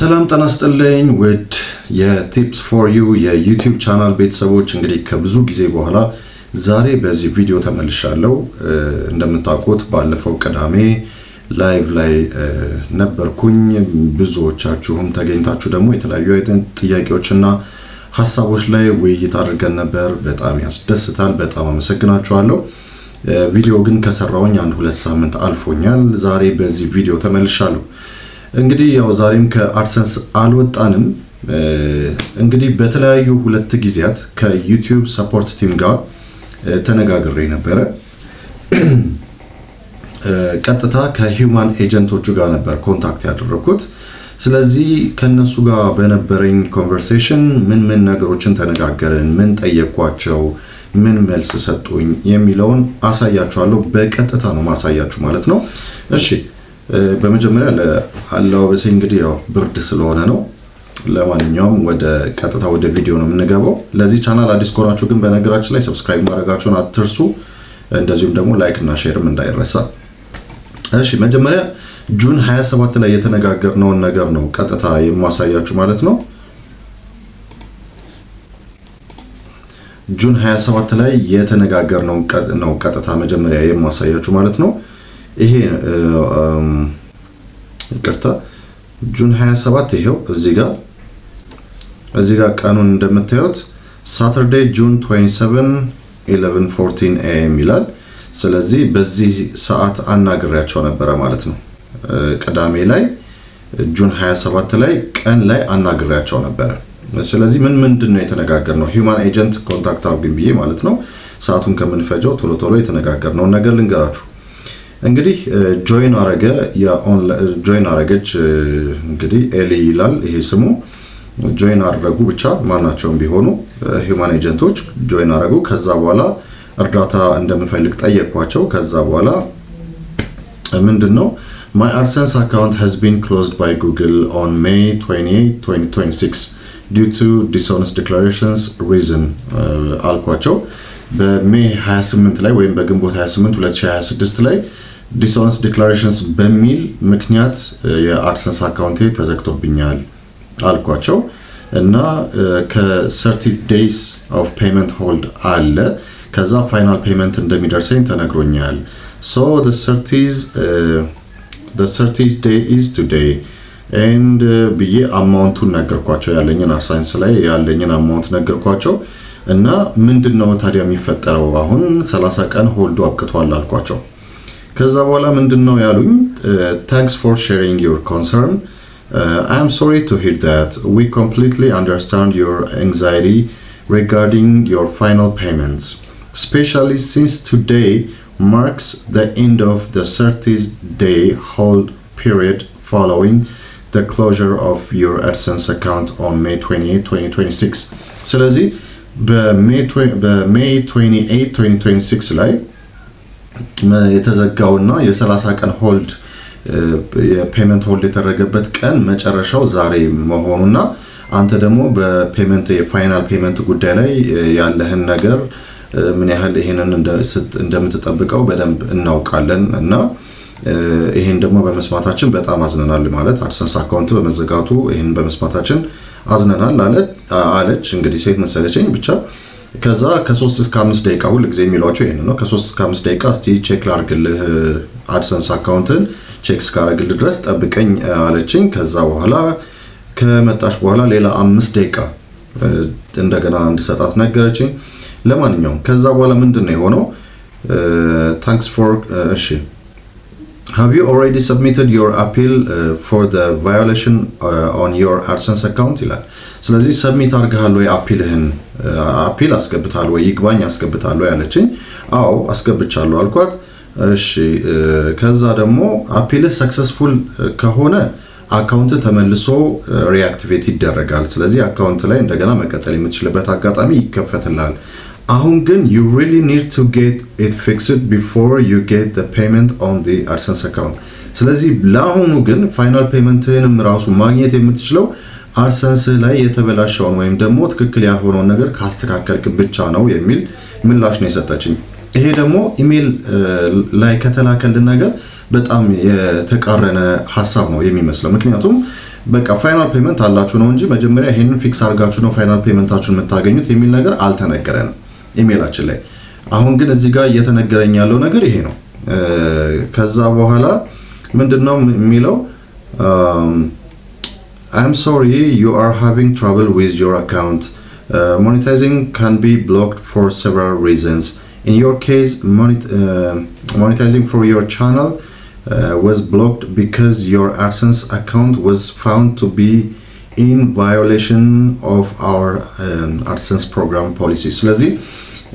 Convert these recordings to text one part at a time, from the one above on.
ሰላም ጤና ይስጥልኝ ውድ የቲፕስ ፎር ዩ የዩቲዩብ ቻናል ቤተሰቦች እንግዲህ ከብዙ ጊዜ በኋላ ዛሬ በዚህ ቪዲዮ ተመልሻለሁ። እንደምታውቁት ባለፈው ቅዳሜ ላይቭ ላይ ነበርኩኝ። ብዙዎቻችሁም ተገኝታችሁ ደግሞ የተለያዩ ጥያቄዎችና ሐሳቦች ላይ ውይይት አድርገን ነበር። በጣም ያስደስታል። በጣም አመሰግናችኋለሁ። ቪዲዮ ግን ከሰራውኝ 1-2 ሳምንት አልፎኛል። ዛሬ በዚህ ቪዲዮ ተመልሻለሁ። እንግዲህ ያው ዛሬም ከአድሰንስ አልወጣንም። እንግዲህ በተለያዩ ሁለት ጊዜያት ከዩቲዩብ ሰፖርት ቲም ጋር ተነጋግሬ ነበረ። ቀጥታ ከሂውማን ኤጀንቶቹ ጋር ነበር ኮንታክት ያደረኩት። ስለዚህ ከነሱ ጋር በነበረኝ ኮንቨርሴሽን ምን ነገሮችን ተነጋገርን፣ ምን ጠየኳቸው፣ ምን መልስ ሰጡኝ የሚለውን አሳያችኋለሁ። በቀጥታ ነው ማሳያችሁ ማለት ነው። እሺ በመጀመሪያ ለአለባበሴ እንግዲህ ያው ብርድ ስለሆነ ነው። ለማንኛውም ቀጥታ ወደ ቪዲዮ ነው የምንገባው። ለዚህ ቻናል አዲስ ከሆናችሁ ግን በነገራችን ላይ ሰብስክራይብ ማድረጋችሁን አትርሱ። እንደዚሁም ደግሞ ላይክ እና ሼርም እንዳይረሳ። እሺ መጀመሪያ ጁን 27 ላይ የተነጋገርነውን ነገር ነው ቀጥታ የማሳያችሁ ማለት ነው። ጁን 27 ላይ የተነጋገርነው ነው ቀጥታ መጀመሪያ የማሳያችሁ ማለት ነው። ይሄ ይቅርታ ጁን 27 ይሄው እዚህ ጋር ቀኑን እንደምታዩት ሳተርዴይ ጁን 27 11:14 AM ይላል። ስለዚህ በዚህ ሰዓት አናግሬያቸው ነበረ ማለት ነው። ቅዳሜ ላይ ጁን 27 ላይ ቀን ላይ አናግሬያቸው ነበረ። ስለዚህ ምንድነው የተነጋገርነው? ሂውማን ኤጀንት ኮንታክት አድርጉኝ ብዬ ማለት ነው። ሰዓቱን ከምንፈጀው ቶሎ የተነጋገርነው ነገር ልንገራችሁ። እንግዲህ ጆይን አረገች እንግዲህ ኤሊ ይላል ይሄ ስሙ። ጆይን አደረጉ ብቻ ማናቸውም ቢሆኑ ሂውማን ኤጀንቶች ጆይን አረጉ። ከዛ በኋላ እርዳታ እንደምፈልግ ጠየቅኳቸው። ከዛ በኋላ ምንድነው my AdSense account has been closed by Google on May 28, 2026 due to dishonest declarations reason አልኳቸው። በሜይ 28 ላይ ወይም በግንቦት 28 2026 ላይ dishonest declarations በሚል ምክንያት የአድሰንስ አካውንቴ ተዘግቶብኛል አልኳቸው እና ከ30 days of payment hold አለ። ከዛ ፋይናል ፔመንት እንደሚደርሰኝ ተነግሮኛል። so the 30th day is today and ብዬ አማውንቱን ነገርኳቸው። ያለኝን አድሰንስ ላይ ያለኝን አማውንት ነገርኳቸው እና ምንድነው ታዲያ የሚፈጠረው አሁን 30 ቀን ሆልዱ አብቅቷል አልኳቸው። ከዛ በኋላ ምንድነው ያሉኝ? thanks for sharing your concern. I am sorry to hear that. We completely understand your anxiety regarding your final payments, especially since today marks the end of the 30th day hold period following the closure of your AdSense account on May 28, 2026. ስለዚህ በሜይ 28 2026 ላይ የተዘጋውና የ30 ቀን ሆልድ የፔመንት ሆልድ የተደረገበት ቀን መጨረሻው ዛሬ መሆኑና አንተ ደግሞ በፔመንት የፋይናል ፔመንት ጉዳይ ላይ ያለህን ነገር ምን ያህል ይሄንን እንደምትጠብቀው በደንብ እናውቃለን እና ይሄን ደግሞ በመስማታችን በጣም አዝነናል ማለት አድሰንስ አካውንት በመዘጋቱ ይሄን በመስማታችን አዝነናል አለች። እንግዲህ ሴት መሰለችኝ ብቻ። ከዛ ከ3 እስከ 5 ደቂቃ ሁሉ ጊዜ የሚሏቸው ይሄን ነው። ከ3 እስከ 5 ደቂቃ እስቲ ቼክ ላድርግልህ አድሰንስ አካውንትን ቼክ እስካደርግልህ ድረስ ጠብቀኝ አለችኝ። ከዛ በኋላ ከመጣች በኋላ ሌላ 5 ደቂቃ እንደገና እንድሰጣት ነገረችኝ። ለማንኛውም ከዛ በኋላ ምንድነው የሆነው? thanks for እሺ have you already submitted your appeal for the violation on your AdSense account ይላል። ስለዚህ ሰብሚት አድርገሃል ወይ አፒል አስገብታል ወይ ይግባኝ አስገብታል ወይ አለችኝ። አዎ አስገብቻለሁ አልኳት። እሺ ከዛ ደግሞ አፒል ሰክሰስፉል ከሆነ አካውንት ተመልሶ ሪአክቲቬት ይደረጋል። ስለዚህ አካውንት ላይ እንደገና መቀጠል የምትችልበት አጋጣሚ ይከፈትልሃል። አሁን ግን you really need to get it fixed before you get the payment on the AdSense account. ስለዚህ ለአሁኑ ግን ፋይናል ፔመንትህንም ራሱ ማግኘት የምትችለው አድሰንስ ላይ የተበላሸውን ወይም ደግሞ ትክክል ያልሆነውን ነገር ካስተካከልክ ብቻ ነው የሚል ምላሽ ነው የሰጠችኝ። ይሄ ደግሞ ኢሜል ላይ ከተላከልን ነገር በጣም የተቃረነ ሐሳብ ነው የሚመስለው። ምክንያቱም በቃ ፋይናል ፔመንት አላችሁ ነው እንጂ መጀመሪያ ይሄንን ፊክስ አድርጋችሁ ነው ፋይናል ፔመንታችሁን የምታገኙት የሚል ነገር አልተነገረንም ኢሜላችን ላይ። አሁን ግን እዚህ ጋር እየተነገረኝ ያለው ነገር ይሄ ነው። ከዛ በኋላ ምንድነው የሚለው I'm sorry you are having trouble with your account. Monetizing can be blocked for several reasons. In your case, monetizing for your channel was blocked because your AdSense account was found to be in violation of our AdSense program policy. ስለዚህ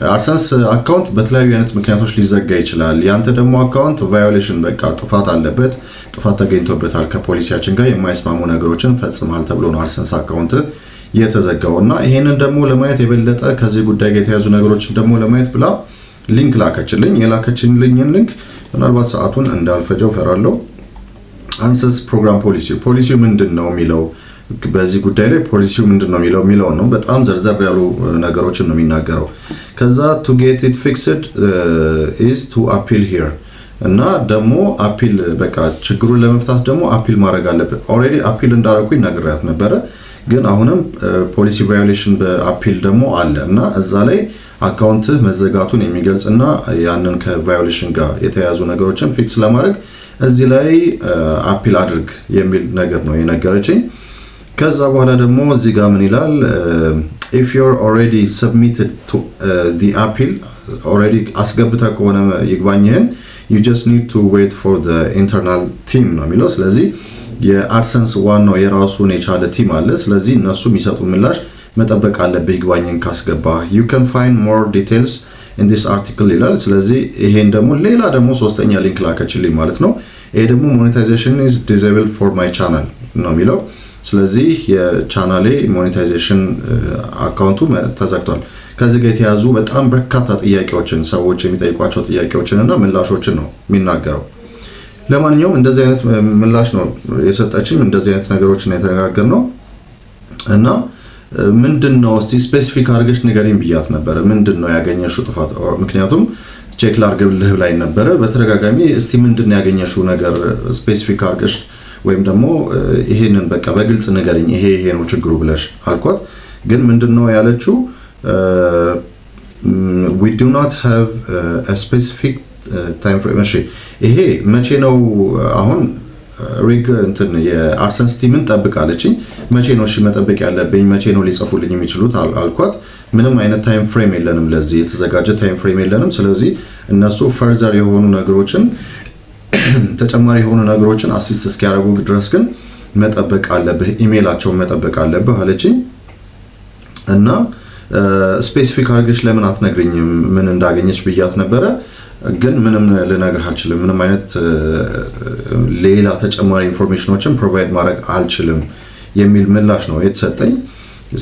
AdSense አካውንት በተለያዩ አይነት ምክንያቶች ሊዘጋ ይችላል። ያንተ ደግሞ አካውንት ቫዮሌሽን በቃ ጥፋት አለበት፣ ጥፋት ተገኝቶበታል፣ ከፖሊሲያችን ጋር የማይስማሙ ነገሮችን ፈጽማል ተብሎ ነው AdSense አካውንት የተዘጋውና ይሄንን ደግሞ ለማየት የበለጠ ከዚህ ጉዳይ ጋር የተያዙ ነገሮችን ደግሞ ለማየት ብላ ሊንክ ላከችልኝ። የላከችልኝን ሊንክ ምናልባት ሰዓቱን እንዳልፈጀው ፈራለሁ። AdSense ፕሮግራም ፖሊሲው ምንድነው የሚለው በዚህ ጉዳይ ላይ ፖሊሲው ምንድነው የሚለው ነው። በጣም ዘርዘር ያሉ ነገሮችን ነው የሚናገረው። ከዛ to get it fixed is to appeal here እና ደግሞ አፒል በቃ ችግሩን ለመፍታት ደግሞ አፒል ማድረግ አለበት። ኦሬዲ አፒል እንዳደረኩኝ ነግሬያት ነበረ፣ ግን አሁንም ፖሊሲ ቫዮሌሽን በአፒል ደግሞ አለ እና እዛ ላይ አካውንት መዘጋቱን የሚገልጽና ያንን ከቫዮሌሽን ጋር የተያያዙ ነገሮችን ፊክስ ለማድረግ እዚህ ላይ አፒል አድርግ የሚል ነገር ነው የነገረችኝ። ከዛ በኋላ ደግሞ እዚህ ጋር ምን ይላል if you're already submitted to the appeal already አስገብታ ከሆነ ይግባኝህን you just need to wait for the internal team ነው የሚለው። ስለዚህ የአድሰንስ ዋናው የራሱን የቻለ ቲም አለ። ስለዚህ እነሱ የሚሰጡ ምላሽ መጠበቅ አለብህ ይግባኝን ካስገባ። you can find more details in this article ይላል። ስለዚህ ይሄን ደግሞ ሌላ ደግሞ ሶስተኛ ሊንክ ላከችልኝ ማለት ነው። ይሄ ደግሞ monetization is disabled for my channel ነው የሚለው። ስለዚህ የቻናሌ ሞኔታይዜሽን አካውንቱ ተዘግቷል። ከዚህ ጋር የተያዙ በጣም በርካታ ጥያቄዎችን ሰዎች የሚጠይቋቸው ጥያቄዎችን እና ምላሾችን ነው የሚናገረው። ለማንኛውም እንደዚህ አይነት ምላሽ ነው የሰጠችኝ። እንደዚህ አይነት ነገሮችን የተነጋገርነው እና ምንድነው እስቲ ስፔሲፊክ አድርገሽ ንገሪኝ ብያት ነበር። ምንድነው ያገኘሽው ጥፋት? ምክንያቱም ቼክ ላድርግልህ ላይ ነበረ በተደጋጋሚ። እስቲ ምንድነው ያገኘሽው ነገር ስፔሲፊክ አድርገሽ ወይም ደግሞ ይሄንን በቃ በግልጽ ንገሪኝ፣ ይሄ ነው ችግሩ ብለሽ አልኳት። ግን ምንድነው ያለችው we do not have a specific time frame። እሺ ይሄ መቼ ነው አሁን ሪግ እንትን የአድሰንስ ቲምን ጠብቃለችኝ። መቼ ነው እሺ መጠበቅ ያለብኝ? መቼ ነው ሊጽፉልኝ የሚችሉት አልኳት። ምንም አይነት ታይም ፍሬም የለንም፣ ለዚህ የተዘጋጀ ታይም ፍሬም የለንም። ስለዚህ እነሱ ፈርዘር የሆኑ ነገሮችን ተጨማሪ የሆኑ ነገሮችን አሲስት እስኪያደርጉ ድረስ ግን መጠበቅ አለብህ፣ ኢሜላቸውን መጠበቅ አለብህ አለችኝ። እና ስፔሲፊክ አድርገሽ ለምን አትነግሪኝም ምን እንዳገኘች ብያት ነበረ። ግን ምንም ልነግርህ አልችልም፣ ምንም አይነት ሌላ ተጨማሪ ኢንፎርሜሽኖችን ፕሮቫይድ ማድረግ አልችልም የሚል ምላሽ ነው የተሰጠኝ።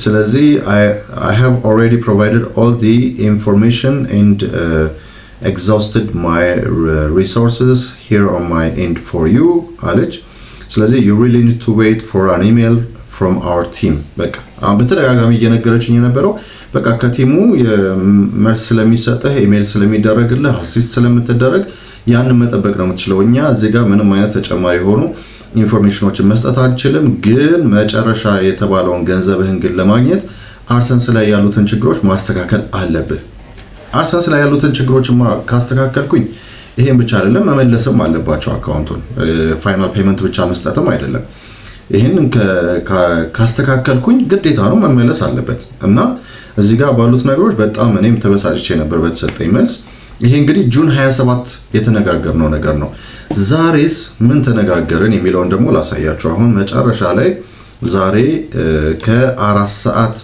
ስለዚህ I have already provided all the information and exhausted my resources here on my end for you አለች። ስለዚህ you really need to wait for an email from our team። በቃ በተደጋጋሚ እየነገረችኝ የነበረው በቃ ከቲሙ መልስ ስለሚሰጥህ ኢሜል ስለሚደረግልህ አሲስት ስለምትደረግ ያንን መጠበቅ ነው የምትችለው። እኛ እዚህ ጋር ምንም አይነት ተጨማሪ ሆኖ ኢንፎርሜሽኖችን መስጠት አንችልም። ግን መጨረሻ የተባለውን ገንዘብህን ግን ለማግኘት አድሰንስ ላይ ያሉትን ችግሮች ማስተካከል አለብህ። አድሰንስ ላይ ያሉትን ችግሮችማ ካስተካከልኩኝ ይሄን ብቻ አይደለም መመለስም አለባቸው አካውንቱን። ፋይናል ፔመንት ብቻ መስጠትም አይደለም። ይሄንን ካስተካከልኩኝ ግዴታ ነው መመለስ አለበት። እና እዚህ ጋር ባሉት ነገሮች በጣም እኔም ተበሳጭቼ ነበር በተሰጠኝ መልስ። ይሄ እንግዲህ ጁን 27 የተነጋገርነው ነገር ነው። ዛሬስ ምን ተነጋገርን የሚለውን ደግሞ ላሳያችሁ። አሁን መጨረሻ ላይ ዛሬ ከ4 ሰዓት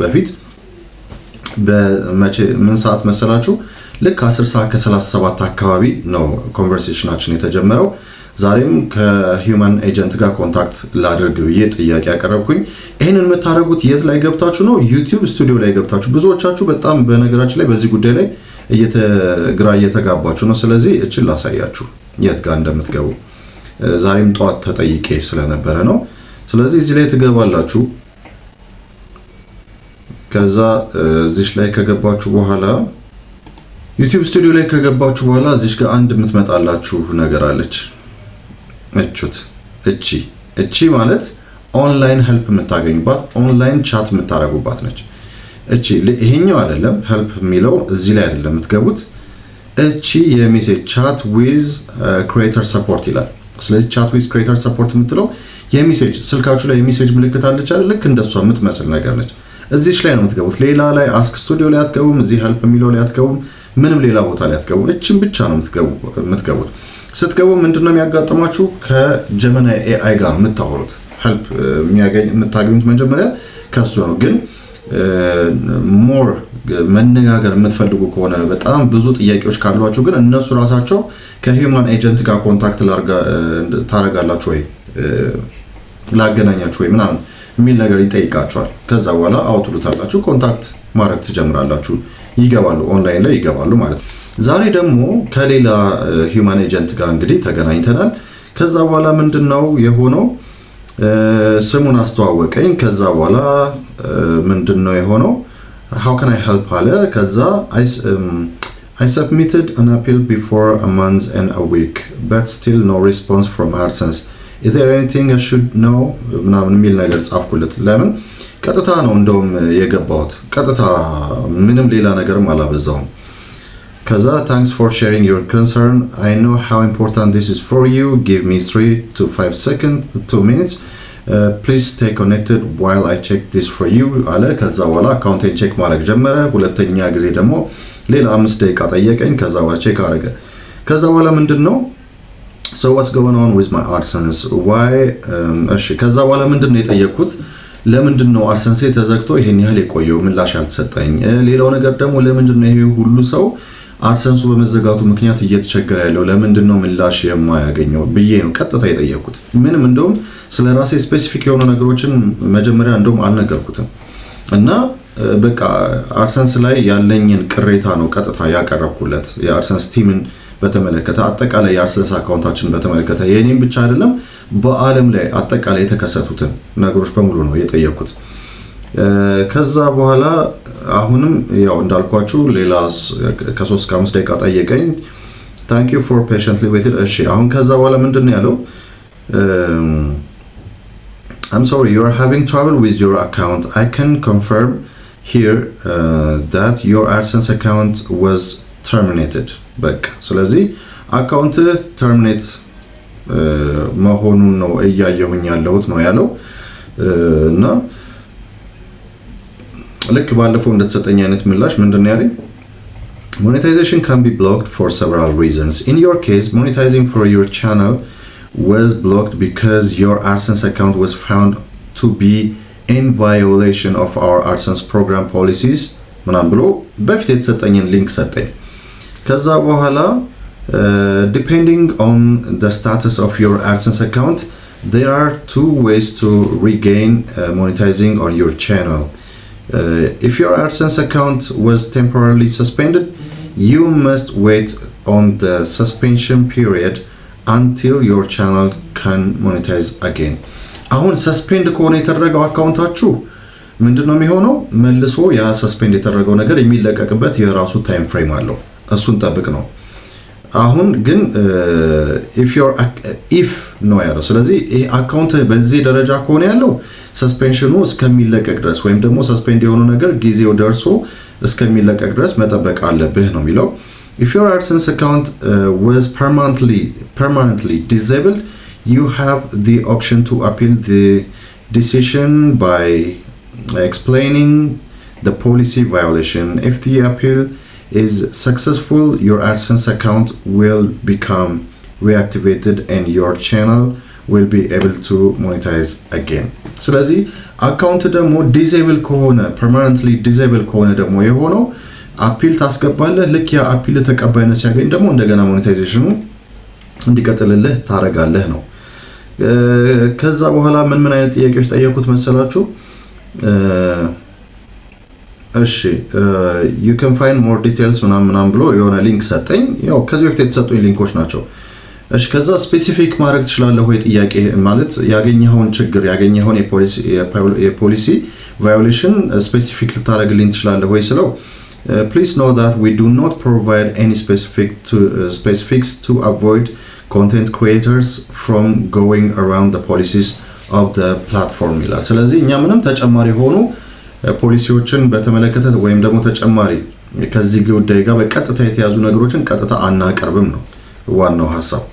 በፊት በመቼ ምን ሰዓት መሰላችሁ? ልክ 10 ሰዓት ከ37 አካባቢ ነው ኮንቨርሴሽናችን የተጀመረው። ዛሬም ከሂውማን ኤጀንት ጋር ኮንታክት ላድርግ ብዬ ጥያቄ ያቀረብኩኝ። ይሄንን የምታደርጉት የት ላይ ገብታችሁ ነው? ዩቲዩብ ስቱዲዮ ላይ ገብታችሁ። ብዙዎቻችሁ በጣም በነገራችን ላይ በዚህ ጉዳይ ላይ እየተጋባችሁ ነው። ስለዚህ እችል ላሳያችሁ የት ጋር እንደምትገቡ። ዛሬም ጧት ተጠይቄ ስለነበረ ነው። ስለዚህ እዚህ ላይ ትገባላችሁ። ከዛ እዚህ ላይ ከገባችሁ በኋላ ዩቲዩብ ስቱዲዮ ላይ ከገባችሁ በኋላ እዚህ ጋር አንድ የምትመጣላችሁ ነገር አለች። እቹት እቺ ማለት ኦንላይን ሄልፕ የምታገኙባት ኦንላይን ቻት የምታረጉባት ነች። ይሄኛው አይደለም ሄልፕ የሚለው እዚህ ላይ አይደለም የምትገቡት። እቺ የሜሴጅ ቻት ዊዝ ክሬተር ሰፖርት ይላል። ስለዚህ ቻት ዊዝ ክሬተር ሰፖርት የምትለው የሜሴጅ ስልካችሁ ላይ የሜሴጅ ምልክት አለች አይደል? ልክ እንደሷ የምትመስል ነገር ነች። እዚች ላይ ነው የምትገቡት። ሌላ ላይ አስክ ስቱዲዮ ላይ አትገቡም። እዚህ ሄልፕ የሚለው ላይ አትገቡም። ምንም ሌላ ቦታ ላይ አትገቡም። እቺን ብቻ ነው የምትገቡት። ስትገቡ ምንድነው የሚያጋጥማችሁ? ከጀሚናይ ኤአይ ጋር የምታወሩት ሄልፕ የምታገኙት መጀመሪያ ከሱ ነው። ግን ሞር መነጋገር የምትፈልጉ ከሆነ በጣም ብዙ ጥያቄዎች ካሏችሁ ግን እነሱ ራሳቸው ከሂውማን ኤጀንት ጋር ኮንታክት ታረጋላችሁ ወይ ላገናኛችሁ ወይ ምናምን የሚል ነገር ይጠይቃችኋል። ከዛ በኋላ አውትሉታላችሁ ኮንታክት ማድረግ ትጀምራላችሁ። ይገባሉ፣ ኦንላይን ላይ ይገባሉ ማለት ነው። ዛሬ ደግሞ ከሌላ ሂውማን ኤጀንት ጋር እንግዲህ ተገናኝተናል። ከዛ በኋላ ምንድነው የሆነው? ስሙን አስተዋወቀኝ። ከዛ በኋላ ምንድነው የሆነው? how can I help አለ። ከዛ I submitted an appeal before a month and a week but still no response from AdSense. Is there anything I should know? ምናምን የሚል ነገር ጻፍኩለት። ለምን ቀጥታ ነው እንደውም የገባሁት። ቀጥታ ምንም ሌላ ነገርም አላበዛውም። ከዛ thanks for sharing your concern. I know how important this is for you. Give me 3 to 5 seconds, 2 minutes. Please stay connected while I check this for you አለ። ከዛ በኋላ አካውንቴን ቼክ ማድረግ ጀመረ። ሁለተኛ ጊዜ ደግሞ ሌላ 5 ደቂቃ ጠየቀኝ። ከዛ በኋላ ቼክ አደረገ። ከዛ በኋላ ምንድነው so what's going on with my AdSense? why እሺ ከዛ በኋላ ምንድነው የጠየቅኩት? ለምንድነው AdSense ተዘግቶ ይሄን ያህል የቆየው? ምላሽ ያልተሰጠኝ። ሌላው ነገር ደግሞ ለምንድነው ይሄ ሁሉ ሰው AdSense በመዘጋቱ ምክንያት እየተቸገረ ያለው? ለምንድነው ምላሽ የማያገኘው ብዬ ነው ቀጥታ የጠየቅኩት። ምንም እንደውም ስለራሴ ስፔሲፊክ የሆኑ ነገሮችን መጀመሪያ እንደውም አልነገርኩትም እና በቃ AdSense ላይ ያለኝን ቅሬታ ነው ቀጥታ ያቀረብኩለት። የAdSense ቲምን በተመለከተ አጠቃላይ የAdSense አካውንታችን በተመለከተ የኔም ብቻ አይደለም በአለም ላይ አጠቃላይ የተከሰቱትን ነገሮች በሙሉ ነው የጠየቅኩት። ከዛ በኋላ አሁንም ያው እንዳልኳችሁ ሌላ ከ3 እስከ 5 ደቂቃ ጠየቀኝ። thank you for patiently waiting። እሺ አሁን ከዛ በኋላ ምንድነው ያለው? I'm sorry you are having trouble with your account. I can confirm here that your AdSense account was terminated. በቃ ስለዚህ አካውንት ተርሚኔት መሆኑን ነው እያየሁኝ ያለሁት ነው ያለው። እና ልክ ባለፈው እንደተሰጠኝ አይነት ምላሽ ምንድነው ያለኝ? Monetization can be blocked for several reasons. In your case, monetizing for your channel was blocked because your AdSense account was found to be in violation of our AdSense program policies. ምናምን ብሎ በፊት የተሰጠኝን ሊንክ ሰጠኝ። ከዛ በኋላ depending on the status of your AdSense account, there are 2 ways to regain monetizing on your channel. If your AdSense account was temporarily suspended, you must wait on the suspension period until your channel can monetize again. አሁን ሰስፔንድ ከሆነ የተደረገው አካውንታችሁ ምንድነው የሚሆነው? መልሶ ያ ሰስፔንድ የተደረገው ነገር የሚለቀቅበት የራሱ ታይም ፍሬም አለው። እሱን ጠብቅ ነው። አሁን ግን if ነው ያለው። ስለዚህ ይሄ አካውንት በዚህ ደረጃ ከሆነ ያለው ሰስፔንሽኑ እስከሚለቀቅ ድረስ ወይም ደግሞ ሰስፔንድ የሆነው ነገር ጊዜው ደርሶ እስከሚለቀቅ ድረስ መጠበቅ አለብህ ነው የሚለው። If your AdSense account was permanently disabled, you have the option to appeal the decision by explaining the policy violation. If the appeal is successful, your AdSense account will become reactivated and your channel will be able to monetize again. ስለዚህ አካውንት ደግሞ ዲሴብል ከሆነ permanently disable ከሆነ ደግሞ የሆነው አፒል ታስገባለህ። ልክ ያ አፒል ተቀባይነት ሲያገኝ ደግሞ እንደገና ሞኔታይዜሽኑ እንዲቀጥልልህ ታረጋለህ ነው። ከዛ በኋላ ምን አይነት ጥያቄዎች ጠየቁት መሰላችሁ? እሺ you can find more details ምናምን ብሎ የሆነ ሊንክ ሰጠኝ። ያው ከዚህ በፊት የተሰጡኝ ሊንኮች ናቸው። እሺ ከዛ ስፔሲፊክ ማድረግ ትችላለህ ወይ ጥያቄ ማለት ያገኘኸውን ችግር ያገኘኸውን የፖሊሲ ቫዮሌሽን ስፔሲፊክ ልታረግልኝ ትችላለህ ወይ ስለው please know that we do not provide any specifics to avoid content creators from going around the policies of the platform ይላል። ስለዚህ እኛ ምንም ተጨማሪ ሆኑ ፖሊሲዎችን በተመለከተ ወይም ደግሞ ተጨማሪ ከዚህ ጉዳይ ጋር በቀጥታ የተያዙ ነገሮችን ቀጥታ አናቀርብም ነው ዋናው ሐሳብ።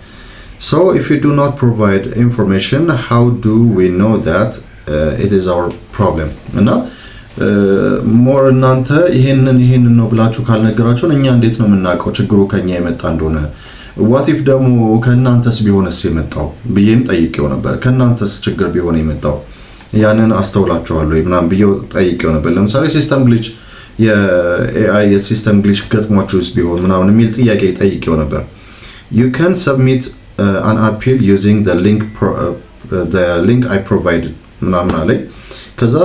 So if you do not provide information, how do we know that it is our problem? እና ሞር እናንተ ይሄንን ነው ብላችሁ ካልነገራችሁን እኛ እንዴት ነው የምናውቀው ችግሩ ከኛ የመጣ እንደሆነ? what if ደግሞ ከናንተስ ቢሆንስ የመጣው ብዬም ጠይቄው ነበር። ከናንተስ ችግር ቢሆን የመጣው ያንን አስተውላችኋል ወይ ምናምን ብዬው ጠይቄው ነበር። ለምሳሌ ሲስተም ግሊች የኤአይ የሲስተም ግሊች ገጥሟችሁስ ቢሆን ምናምን የሚል ጥያቄ ጠይቄው ነበር። you can submit an appeal using the link I provided ምናምን አለኝ። ከዛ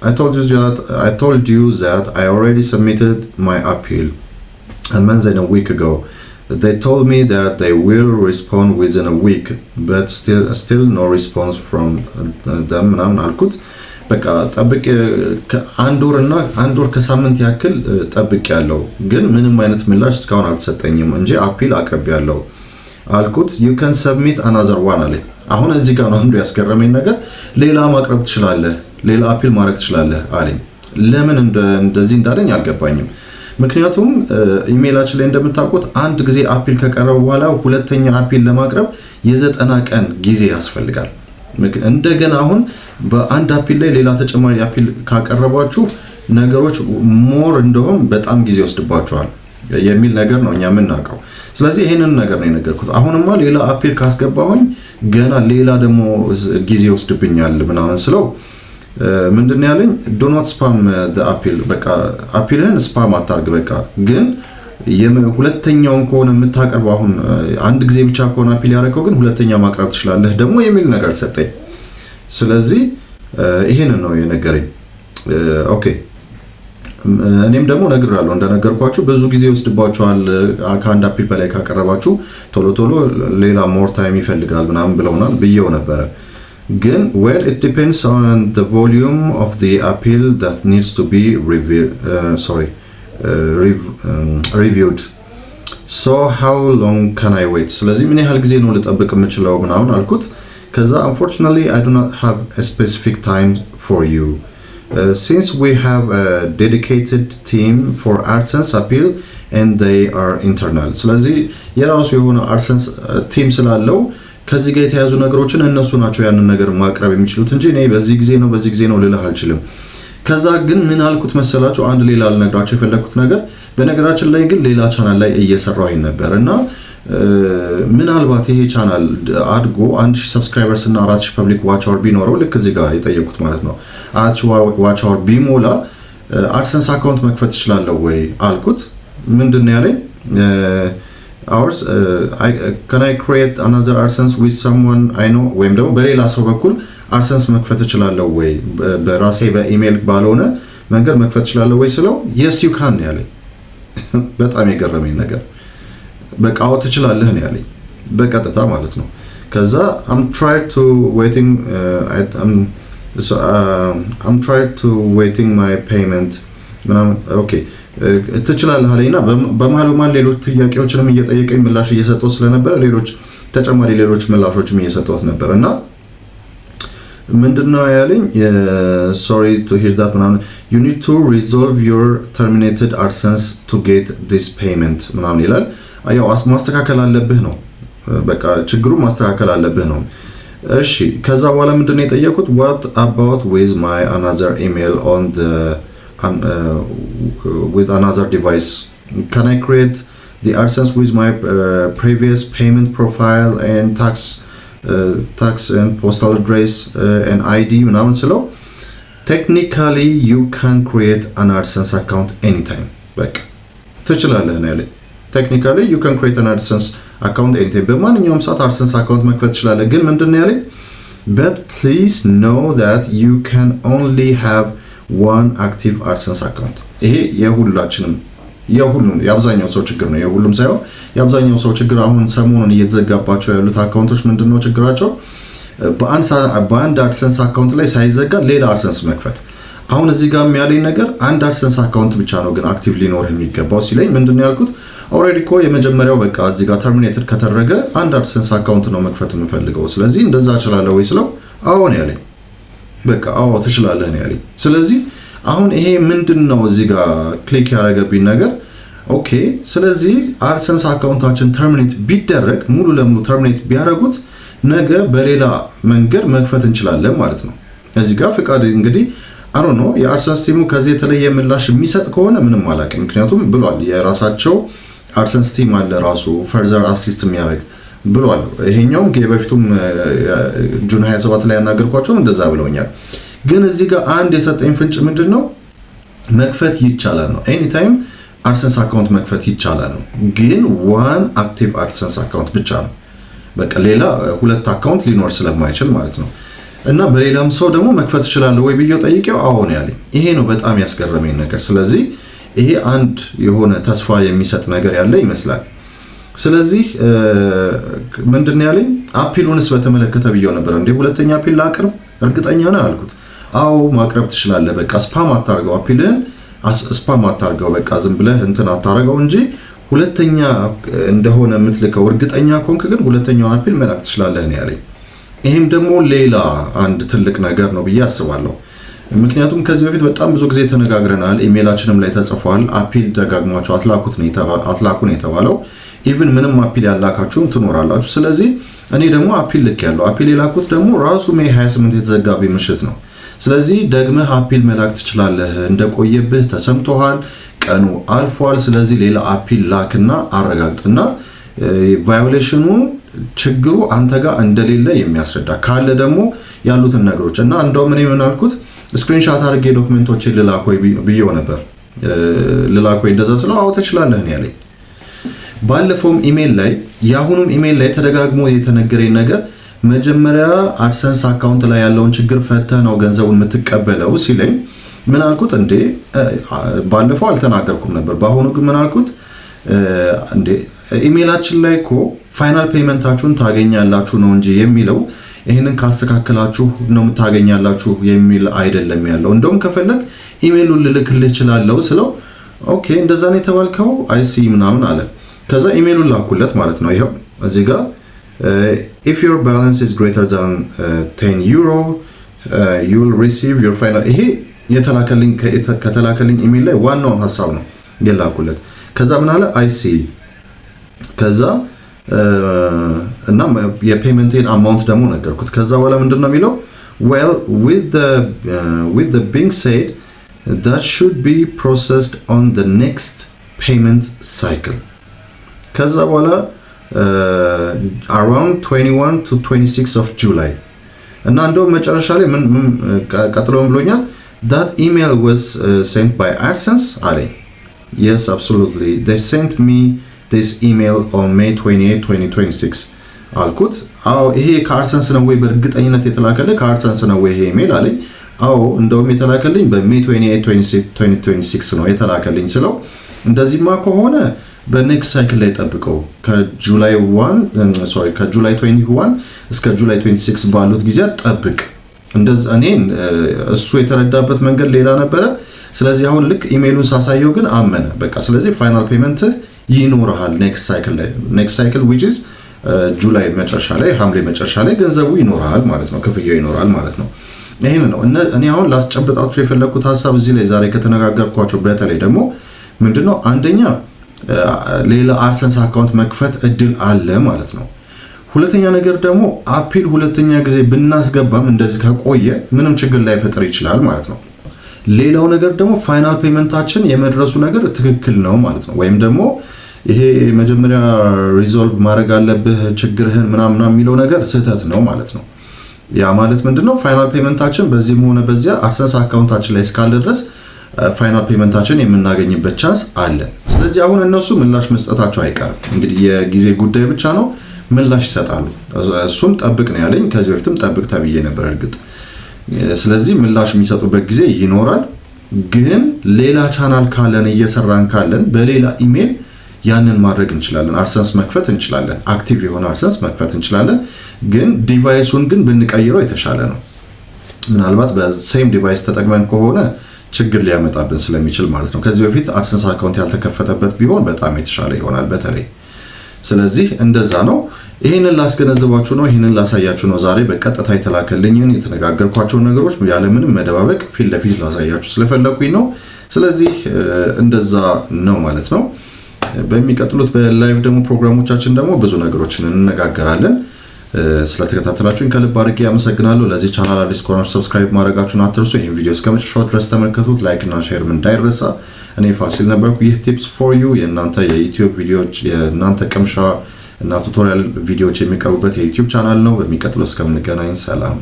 I told you that I already submitted my appeal a month and a week ago. They told me that they will respond within a week, but still no response from them ምናምን አልኩት። በቃ ጠብቄ አንድ ወር ከሳምንት ያክል ጠብቄ ያለው ግን ምንም አይነት ምላሽ እስካሁን አልተሰጠኝም እንጂ አፒል አቅርቤያለሁ አልኩት። you can submit another one አለኝ። አሁን እዚህ ጋር ነው አንዱ ያስገረመኝ ነገር፣ ሌላ ማቅረብ ትችላለህ፣ ሌላ አፒል ማድረግ ትችላለህ አለኝ። ለምን እንደዚህ እንዳለኝ አልገባኝም። ምክንያቱም ኢሜይላችን ላይ እንደምታውቁት አንድ ጊዜ አፒል ከቀረበ በኋላ ሁለተኛ አፒል ለማቅረብ የ90 ቀን ጊዜ ያስፈልጋል። እንደገና አሁን በአንድ አፒል ላይ ሌላ ተጨማሪ አፒል ካቀረባችሁ ነገሮች ሞር እንደሆነ በጣም ጊዜ ወስድባችኋል የሚል ነገር ነው እኛ የምናውቀው። ስለዚህ ይሄንን ነገር ነው የነገርኩት። አሁንማ ሌላ አፒል ካስገባሁኝ ገና ሌላ ደግሞ ጊዜ ወስድብኛል ምናምን ስለው ምንድነው ያለኝ? do not spam the appeal በቃ አፒልህን ስፓም አታርግ፣ በቃ ግን ሁለተኛውን ከሆነ የምታቀርበው አሁን አንድ ጊዜ ብቻ ከሆነ አፒል ያደረከው ግን ሁለተኛ ማቅረብ ትችላለህ ደግሞ የሚል ነገር ሰጠኝ። ስለዚህ ይሄንን ነው የነገረኝ። ኦኬ እኔም ደግሞ ነግራለሁ እንደነገርኳችሁ ብዙ ጊዜ ወስድባችኋል ከአንድ አፒል በላይ ካቀረባችሁ ቶሎ ሌላ ሞር ታይም ይፈልጋል ምናምን ብለውናል ብየው ነበረ። ግን well it depends on the volume of the appeal that needs to be reviewed. So how long can I wait? ስለዚህ ምን ያህል ጊዜ ነው ልጠብቅ የምችለው ምናምን አልኩት። ከዛ unfortunately I do not have a specific time for you. Since we have a dedicated team for AdSense appeal and they are internal. ስለዚህ የራሱ የሆነ AdSense ቲም ስላለው ከዚህ ጋር የተያዙ ነገሮችን እነሱ ናቸው ያንን ነገር ማቅረብ የሚችሉት እንጂ እኔ በዚህ ጊዜ ነው ልልህ አልችልም። ከዛ ግን ምን አልኩት መሰላችሁ? አንድ ሌላ ልነግራችሁ የፈለኩት ነገር በነገራችን ላይ ግን ሌላ ቻናል ላይ እየሰራሁኝ ነበርና ምናልባት ይሄ ቻናል አድጎ 1000 ሰብስክራይበርስ እና 4000 ፐብሊክ ዋች አወር ቢኖረው ልክ እዚህ ጋር የጠየቁት ማለት ነው 4000 ዋች አወር ቢሞላ AdSense አካውንት መክፈት ይችላል ወይ አልኩት። ምንድነው ያለኝ? can I create another AdSense with someone I know ወይም ደግሞ በሌላ ሰው በኩል AdSense መክፈት እችላለሁ ወይ በራሴ በኢሜል ባልሆነ መንገድ መክፈት እችላለሁ ወይ ስለው yes you can ያለኝ። በጣም የገረመኝ ነገር በቃ ትችላለህ ነው ያለኝ በቀጥታ ማለት ነው። ከዛ I'm trying to waiting my payment ምናምን ኦኬ ትችላለህ አለኝና በመሃል ሌሎች ጥያቄዎችንም እየጠየቀኝ ምላሽ እየሰጠው ስለነበረ ተጨማሪ ሌሎች ምላሾችም እየሰጠውት ነበርና ምንድነው ያለኝ? sorry to hear that ምናምን you need to resolve your terminated AdSense to get this payment ምናምን ይላል። ያው ማስተካከል አለብህ ነው በቃ ችግሩ ማስተካከል አለብህ ነው። እሺ ከዛ በኋላ ምንድነው የጠየቁት? what about with my another email on the with another device? Can I create the AdSense with my previous payment profile and tax and postal address and ID ምናምን ስለው technically you can create an AdSense account anytime በቃ ትችላለህ ነው ያለኝ። technically you can create an AdSense account anytime በማንኛውም ሰዓት AdSense አካውንት መክፈት ትችላለህ። ግን ምንድነው ያለኝ? but please know that you can only have one active AdSense account። ይሄ የሁሉም የአብዛኛው ሰው ችግር ነው። የሁሉም ሳይሆን የአብዛኛው ሰው ችግር አሁን ሰሞኑን እየተዘጋባቸው ያሉት አካውንቶች ምንድነው ችግራቸው? በአንድ AdSense አካውንት ላይ ሳይዘጋ ሌላ AdSense መክፈት። አሁን እዚህ ጋር ያለኝ ነገር አንድ AdSense አካውንት ብቻ ነው ግን አክቲቭ ሊኖር የሚገባው ሲለኝ ምንድነው ያልኩት? ኦልሬዲ እኮ የመጀመሪያው በቃ እዚህ ጋር ተርሚኔትድ ከተደረገ አንድ አድሰንስ አካውንት ነው መክፈት የምፈልገው፣ ስለዚህ እንደዛ እችላለሁ ወይ ስለው አዎ ነው ያለኝ። በቃ አዎ ትችላለህ ነው ያለኝ። ስለዚህ አሁን ይሄ ምንድነው እዚህ ጋር ክሊክ ያደረገብኝ ነገር ኦኬ፣ ስለዚህ አድሰንስ አካውንታችን ተርሚኔት ቢደረግ ሙሉ ለሙሉ ተርሚኔት ቢያደርጉት ነገ በሌላ መንገድ መክፈት እንችላለን ማለት ነው። እዚህ ጋር ፍቃድ እንግዲህ አሮ ነው የአድሰንስ ቲሙ ከዚህ የተለየ ምላሽ የሚሰጥ ከሆነ ምንም አላውቅም። ምክንያቱም ብሏል የራሳቸው አድሰንስ ቲም አለ ራሱ ፈርዘር አሲስት የሚያደርግ ብሏል። ይሄኛውም በፊቱም ጁን 27 ላይ ያናገርኳቸውም እንደዛ ብለውኛል። ግን እዚህ ጋር አንድ የሰጠኝ ፍንጭ ምንድነው መክፈት ይቻላል ነው። ኤኒ ታይም አድሰንስ አካውንት መክፈት ይቻላል ነው። ግን ዋን አክቲቭ አድሰንስ አካውንት ብቻ ነው። በቃ ሌላ ሁለት አካውንት ሊኖር ስለማይችል ማለት ነው። እና በሌላም ሰው ደግሞ መክፈት ይችላል ወይ ብዬው ጠይቄው አዎ ነው ያለኝ። ይሄ ነው በጣም ያስገረመኝ ነገር። ስለዚህ ይሄ አንድ የሆነ ተስፋ የሚሰጥ ነገር ያለ ይመስላል። ስለዚህ ምንድነው ያለኝ አፒሉንስ በተመለከተ ብዬው ነበር። እንዴ ሁለተኛ አፒል ላቅርብ እርግጠኛ ነህ አልኩት። አዎ ማቅረብ ትችላለህ፣ በቃ ስፓም አታርገው፣ አፒልህን ስፓም አታርገው፣ በቃ ዝም ብለህ እንትን አታረገው እንጂ ሁለተኛ እንደሆነ የምትልከው እርግጠኛ ኮንክ ግን ሁለተኛውን አፒል መላክ ትችላለህ ነው ያለኝ። ይሄም ደግሞ ሌላ አንድ ትልቅ ነገር ነው ብዬ አስባለሁ። ምክንያቱም ከዚህ በፊት በጣም ብዙ ጊዜ ተነጋግረናል፣ ኢሜይላችንም ላይ ተጽፏል። አፒል ደጋግማችሁ አትላኩ ነው የተባለው። ኢቭን ምንም አፒል ያላካችሁም ትኖራላችሁ። ስለዚህ እኔ ደግሞ አፒል ልክ ያለው አፒል የላኩት ደግሞ ራሱ ሜይ 28 የተዘጋቢ ምሽት ነው። ስለዚህ ደግመህ አፒል መላክ ትችላለህ፣ እንደቆየብህ ተሰምቶሃል፣ ቀኑ አልፏል። ስለዚህ ሌላ አፒል ላክና አረጋግጥና ቫዮሌሽኑ ችግሩ አንተ ጋር እንደሌለ የሚያስረዳ ካለ ደግሞ ያሉትን ነገሮች እና እንደውም እኔ ምን አልኩት ስክሪንሻት አድርጌ ዶክመንቶችን ልላኮይ ብዬው ነበር። ልላኮይ እንደዛ ስለው አዎ ትችላለህ ነው ያለኝ። ባለፈውም ኢሜል ላይ የአሁኑም ኢሜል ላይ ተደጋግሞ የተነገረኝ ነገር መጀመሪያ አድሰንስ አካውንት ላይ ያለውን ችግር ፈተህ ነው ገንዘቡን የምትቀበለው ሲለኝ ምን አልኩት እንዴ ባለፈው አልተናገርኩም ነበር። በአሁኑ ግን ምን አልኩት እንዴ ኢሜላችን ላይ እኮ ፋይናል ፔመንታችሁን ታገኛላችሁ ነው እንጂ የሚለው ይሄንን ካስተካከላችሁ ነው የምታገኛላችሁ የሚል አይደለም ያለው። እንደውም ከፈለግ ኢሜሉን ልልክልህ እችላለሁ ስለው ኦኬ እንደዛ ነው የተባልከው አይሲ ምናምን አለ። ከዛ ኢሜሉን ላኩለት ማለት ነው። ይሄው እዚህ ጋር if your balance is greater than 10 euro you will receive your final ይሄ ከተላከልኝ ኢሜል ላይ ዋናው ሐሳብ ነው የላኩለት። ከዛ ምን አለ አይሲ ከዛ እና የፔመንቴን አማውንት ደግሞ ነገርኩት። ከዛ በኋላ ምንድነው የሚለው well with the being said that should be processed on the next payment cycle ከዛ በኋላ around 21 to 26 of July እና እንደው መጨረሻ ላይ ምን ቀጥሎም ብሎኛል that email was sent by AdSense አለኝ። yes absolutely they sent me this email on May 28 2026 አልኩት። አዎ ይሄ ከአድሰንስ ነው ወይ በእርግጠኝነት የተላከልኝ ከአድሰንስ ነው ወይ ይሄ ኢሜል አለኝ። አዎ እንደውም የተላከልኝ በሜይ 28 2026 ነው የተላከልኝ ስለው እንደዚህማ ከሆነ በኔክስት ሳይክል ላይ ጠብቀው ከጁላይ 21 እስከ ጁላይ 26 ባሉት ጊዜያት ጠብቅ። እንደዛ እኔ እሱ የተረዳበት መንገድ ሌላ ነበረ። ስለዚህ አሁን ልክ ኢሜሉን ሳሳየው ግን አመነ። በቃ ስለዚህ ፋይናል ፔመንት ይኖርሃል ኔክስት ሳይክል which is ጁላይ መጨረሻ ላይ ሐምሌ መጨረሻ ላይ ገንዘቡ ይኖርሃል ማለት ነው፣ ክፍያው ይኖራል ማለት ነው። ይሄን ነው እኔ አሁን ላስጨብጣችሁ የፈለኩት ሐሳብ እዚህ ላይ ዛሬ ከተነጋገርኳቸው በተለይ ደግሞ ምንድነው አንደኛ ሌላ አድሰንስ አካውንት መክፈት እድል አለ ማለት ነው። ሁለተኛ ነገር ደግሞ አፒል ሁለተኛ ጊዜ ብናስገባም እንደዚህ ከቆየ ምንም ችግር ላይ ፈጥር ይችላል ማለት ነው። ሌላው ነገር ደግሞ ፋይናል ፔመንታችን የመድረሱ ነገር ትክክል ነው ማለት ነው። ወይም ደግሞ ይሄ መጀመሪያ ሪዞልቭ ማድረግ አለብህ ችግርህን ምናምን የሚለው ነገር ስህተት ነው ማለት ነው። ያ ማለት ምንድነው ፋይናል ፔመንታችን በዚህም ሆነ በዚያ አድሰንስ አካውንታችን ላይ እስካለ ድረስ ፋይናል ፔመንታችን የምናገኝበት ቻንስ አለ። ስለዚህ አሁን እነሱ ምላሽ መስጠታቸው አይቀርም። እንግዲህ የጊዜ ጉዳይ ብቻ ነው፣ ምላሽ ይሰጣሉ። እሱም ጠብቅ ነው ያለኝ። ከዚህ በፊትም ጠብቅ ተብዬ ነበር እርግጥ። ስለዚህ ምላሽ የሚሰጡበት ጊዜ ይኖራል። ግን ሌላ ቻናል ካለን እየሰራን ካለን በሌላ ኢሜል ያንን ማድረግ እንችላለን። አድሰንስ መክፈት እንችላለን። አክቲቭ የሆነ አድሰንስ መክፈት እንችላለን። ግን ዲቫይሱን ግን ብንቀይረው የተሻለ ነው። ምናልባት በሴም ዲቫይስ ተጠቅመን ከሆነ ችግር ሊያመጣብን ስለሚችል ማለት ነው። ከዚህ በፊት አድሰንስ አካውንት ያልተከፈተበት ቢሆን በጣም የተሻለ ይሆናል በተለይ። ስለዚህ እንደዛ ነው። ይሄንን ላስገነዝባችሁ ነው፣ ይሄንን ላሳያችሁ ነው። ዛሬ በቀጥታ የተላከልኝን የተነጋገርኳቸውን ነገሮች ያለ ምንም መደባበቅ ፊት ለፊት ላሳያችሁ ስለፈለኩኝ ነው። ስለዚህ እንደዛ ነው ማለት ነው። በሚቀጥሉት በላይቭ ደግሞ ፕሮግራሞቻችን ደግሞ ብዙ ነገሮችን እንነጋገራለን። ስለተከታተላችሁኝ ከልብ አድርጌ አመሰግናለሁ። ለዚህ ቻናል አዲስ ከሆናችሁ ሰብስክራይብ ማድረጋችሁን አትርሱ። ይህን ቪዲዮ እስከመጨረሻው ድረስ ተመልከቱት። ላይክ እና ሼር እንዳይረሳ። እኔ ፋሲል ነበርኩ። ይህ ቲፕስ ፎር ዩ የእናንተ የዩቲዩብ ቪዲዮዎች የእናንተ ቅምሻ እና ቱቶሪያል ቪዲዮዎች የሚቀርቡበት የዩቲዩብ ቻናል ነው። በሚቀጥለው እስከምንገናኝ ሰላም።